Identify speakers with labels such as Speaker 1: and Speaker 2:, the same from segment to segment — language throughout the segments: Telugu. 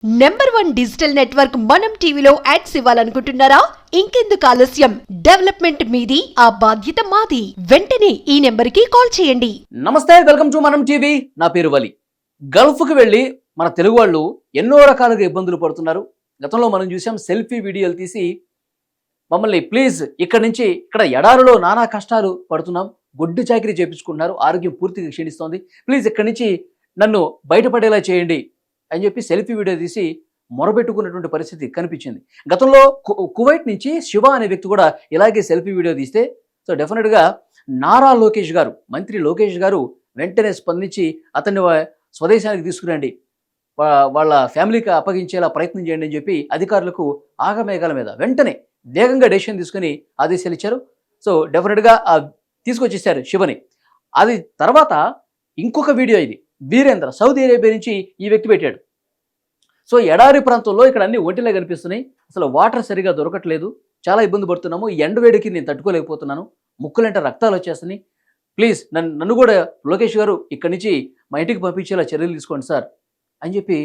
Speaker 1: నెంబర్ 1 డిజిటల్ నెట్వర్క్ మనం టీవీలో యాడ్స్ ఇవ్వాలనుకుంటున్నారా? ఇంకెందుకు ఆలస్యం? డెవలప్మెంట్ మీది, ఆ బాధ్యత మాది. వెంటనే ఈ నెంబర్ కి కాల్ చేయండి.
Speaker 2: నమస్తే, వెల్కమ్ టు మనం టీవీ. నా పేరు వలి. గల్ఫ్ కు వెళ్లి మన తెలుగు వాళ్ళు ఎన్నో రకాలుగా ఇబ్బందులు పడుతున్నారు. గతంలో మనం చూసాం, సెల్ఫీ వీడియోలు తీసి మమ్మల్ని ప్లీజ్ ఇక్కడ నుంచి ఇక్కడ ఎడారిలో నానా కష్టాలు పడుతున్నాం, గొడ్డు చాకిరీ చేపించుకుంటున్నారు, ఆరోగ్యం పూర్తిగా క్షీణిస్తోంది, ప్లీజ్ ఇక్కడి నుంచి నన్ను బయటపడేలా చేయండి అని చెప్పి సెల్ఫీ వీడియో తీసి మొరబెట్టుకున్నటువంటి పరిస్థితి కనిపించింది. గతంలో కువైట్ నుంచి శివ అనే వ్యక్తి కూడా ఇలాగే సెల్ఫీ వీడియో తీస్తే, సో డెఫినెట్గా నారా లోకేష్ గారు, మంత్రి లోకేష్ గారు వెంటనే స్పందించి అతన్ని స్వదేశానికి తీసుకురండి, వాళ్ళ ఫ్యామిలీకి అప్పగించేలా ప్రయత్నం చేయండి అని చెప్పి అధికారులకు ఆగమేఘాల మీద వెంటనే వేగంగా డెసిషన్ తీసుకుని ఆదేశాలు ఇచ్చారు. సో డెఫినెట్గా తీసుకొచ్చేసారు శివని. అది తర్వాత ఇంకొక వీడియో, ఇది వీరేంద్ర, సౌదీ అరేబియా నుంచి ఈ వ్యక్తి పెట్టాడు. సో ఎడారి ప్రాంతంలో ఇక్కడ అన్ని ఒంటిలే కనిపిస్తున్నాయి, అసలు వాటర్ సరిగా దొరకట్లేదు, చాలా ఇబ్బంది పడుతున్నాము, ఈ ఎండవేడికి నేను తట్టుకోలేకపోతున్నాను, ముక్కులంటే రక్తాలు వచ్చేస్తున్నాయి, ప్లీజ్ నన్ను కూడా లోకేష్ గారు ఇక్కడి నుంచి మా ఇంటికి పంపించేలా చర్యలు తీసుకోండి సార్ అని చెప్పి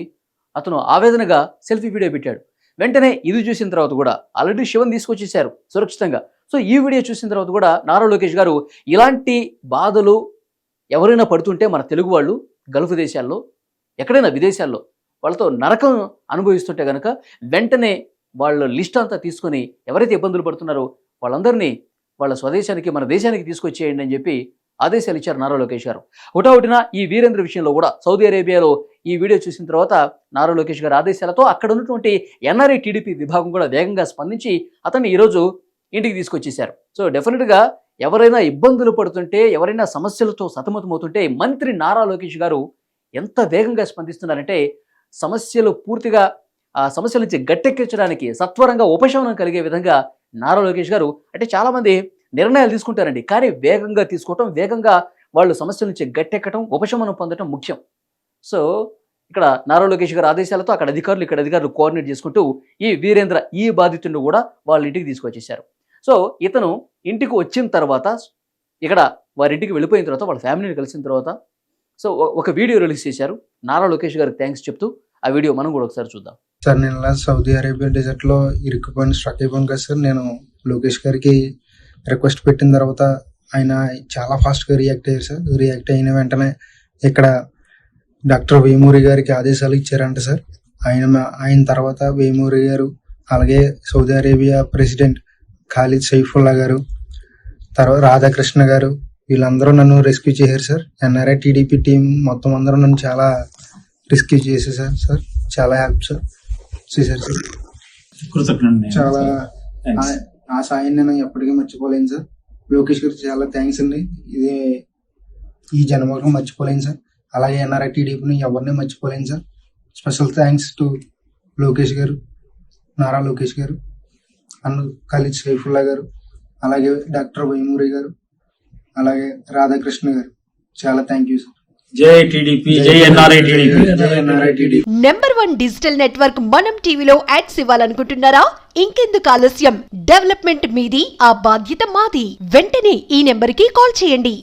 Speaker 2: అతను ఆవేదనగా సెల్ఫీ వీడియో పెట్టాడు. వెంటనే ఇది చూసిన తర్వాత కూడా ఆల్రెడీ శివన్ తీసుకొచ్చేసారు సురక్షితంగా. సో ఈ వీడియో చూసిన తర్వాత కూడా నారా లోకేష్ గారు ఇలాంటి బాధలు ఎవరైనా పడుతుంటే మన తెలుగు వాళ్ళు గల్ఫ్ దేశాల్లో, ఎక్కడైనా విదేశాల్లో వాళ్ళతో నరకం అనుభవిస్తుంటే కనుక వెంటనే వాళ్ళ లిస్ట్ అంతా తీసుకొని ఎవరైతే ఇబ్బందులు పడుతున్నారో వాళ్ళందరినీ వాళ్ళ స్వదేశానికి, మన దేశానికి తీసుకొచ్చేయండి అని చెప్పి ఆదేశాలు ఇచ్చారు నారా లోకేష్ గారు. ఒకటొకటిన ఈ వీరేంద్ర విషయంలో కూడా సౌదీ అరేబియాలో ఈ వీడియో చూసిన తర్వాత నారా లోకేష్ గారి ఆదేశాలతో అక్కడ ఉన్నటువంటి ఎన్ఆర్ఐ టీడీపీ విభాగం కూడా వేగంగా స్పందించి అతన్ని ఈరోజు ఇంటికి తీసుకొచ్చేశారు. సో డెఫినెట్గా ఎవరైనా ఇబ్బందులు పడుతుంటే, ఎవరైనా సమస్యలతో సతమతమవుతుంటే మంత్రి నారా లోకేష్ గారు ఎంత వేగంగా స్పందిస్తున్నారంటే సమస్యలు పూర్తిగా ఆ సమస్యల నుంచి గట్టెక్కించడానికి సత్వరంగా ఉపశమనం కలిగే విధంగా నారా లోకేష్ గారు, అంటే చాలామంది నిర్ణయాలు తీసుకుంటారండి, కానీ వేగంగా తీసుకోవటం, వేగంగా వాళ్ళు సమస్యల నుంచి గట్టెక్కటం, ఉపశమనం పొందటం ముఖ్యం. సో ఇక్కడ నారా లోకేష్ గారి ఆదేశాలతో అక్కడ అధికారులు, ఇక్కడ అధికారులు కోఆర్డినేట్ చేసుకుంటూ ఈ వీరేంద్ర, ఈ బాధితుడిని కూడా వాళ్ళ ఇంటికి తీసుకొచ్చేసారు. సో ఇతను ఇంటికి వచ్చిన తర్వాత, ఇక్కడ వారింటికి వెళ్ళిపోయిన తర్వాత, వాళ్ళ ఫ్యామిలీని కలిసిన తర్వాత సో ఒక వీడియో రిలీజ్ చేశారు. నారా లోకేష్ గారికి థ్యాంక్స్ చెప్తూ ఆ వీడియో మనం కూడా ఒకసారి చూద్దాం.
Speaker 3: సార్, నేను ఇలా సౌదీ అరేబియా డెజర్ట్లో ఇరుక్కుపోయిన స్ట్రక్ అయిపోయాను కదా సార్. నేను లోకేష్ గారికి రిక్వెస్ట్ పెట్టిన తర్వాత ఆయన చాలా ఫాస్ట్గా రియాక్ట్ అయ్యారు సార్. రియాక్ట్ అయిన వెంటనే ఇక్కడ డాక్టర్ వేమూరి గారికి ఆదేశాలు ఇచ్చారంట సార్. ఆయన తర్వాత వేమూరి గారు, అలాగే Saudi Arabia president Khalid Saifullah గారు, తర్వాత రాధాకృష్ణ గారు, వీళ్ళందరూ నన్ను రెస్క్యూ చేశారు సార్. ఎన్ఆర్ఐ టీడీపీ టీం మొత్తం అందరూ నన్ను చాలా రెస్క్యూ చేసేసారు సార్. చాలా హెల్ప్ సార్ చేశారు సార్. చాలా ఆ సాయాన్ని నేను ఎప్పటికీ మర్చిపోలేను సార్. లోకేష్ గారికి చాలా థ్యాంక్స్ అండి. ఇది ఈ జన్మకు మర్చిపోలేను సార్. అలాగే ఎన్ఆర్ఐ టీడీపీని ఎవరిని మర్చిపోలేను sir. Special thanks to Lokesh గారు, నారా లోకేష్ గారు, అండ్ ఖాలిద్ సైఫుల్లా గారు, అలాగే డాక్టర్ వేమూరి గారు, అలాగే రాధాకృష్ణ గారు. చాలా థ్యాంక్ యూ సార్.
Speaker 4: జై టీడీపీ, జై ఎన్ఆర్ఐ టీడీపీ,
Speaker 3: జై NRI TDP.
Speaker 1: Number 1 digital network మనం టీవీలో యాడ్స్ ఇవ్వాలనుకుంటున్నారా? ఇంకెందుకు ఆలస్యం? డెవలప్మెంట్ మీది, ఆ బాధ్యత మాది. వెంటనే ఈ నెంబర్ కి కాల్ చేయండి.